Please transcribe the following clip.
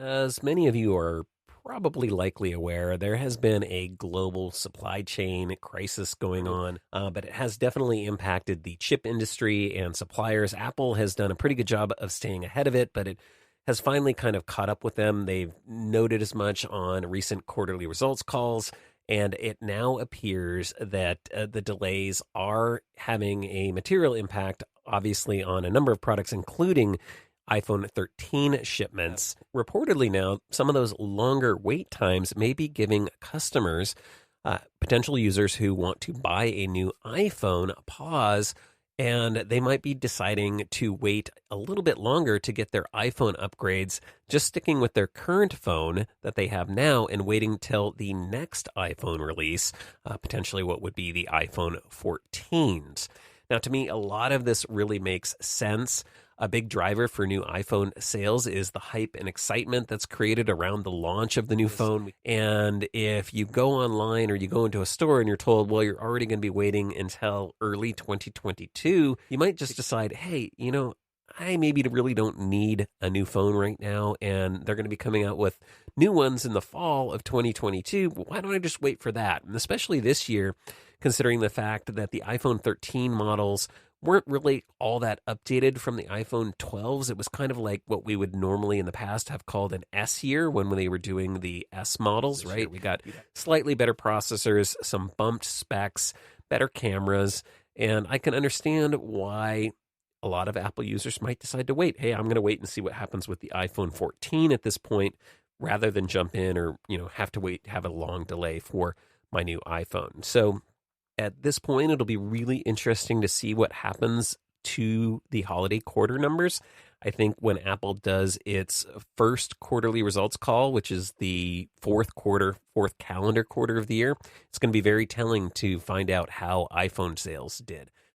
As many of you are probably likely aware, there has been a global supply chain crisis going on, but it has definitely impacted the chip industry and suppliers. Apple has done a pretty good job of staying ahead of it, but it has finally kind of caught up with them. They've noted as much on recent quarterly results calls. And it now appears that the delays are having a material impact, obviously, on a number of products, including iPhone 13 shipments. Reportedly, now, some of those longer wait times may be giving customers, potential users who want to buy a new iPhone, a pause, and they might be deciding to wait a little bit longer to get their iPhone upgrades, just sticking with their current phone that they have now and waiting till the next iPhone release, potentially what would be the iPhone 14s. Now, to me, a lot of this really makes sense. A big driver for new iPhone sales is the hype and excitement that's created around the launch of the new phone. And if you go online or you go into a store and you're told, well, you're already going to be waiting until early 2022, you might just decide, hey, I maybe really don't need a new phone right now, and they're going to be coming out with new ones in the fall of 2022. Why don't I just wait for that? And especially this year, considering the fact that the iPhone 13 models weren't really all that updated from the iPhone 12s. It was kind of like what we would normally in the past have called an S year when they were doing the S models, right? We got slightly better processors, some bumped specs, better cameras, and I can understand why a lot of Apple users might decide to wait. Hey, I'm going to wait and see what happens with the iPhone 14 at this point rather than jump in or, have to wait, have a long delay for my new iPhone. So at this point, it'll be really interesting to see what happens to the holiday quarter numbers. I think when Apple does its first quarterly results call, which is the fourth calendar quarter of the year, it's going to be very telling to find out how iPhone sales did.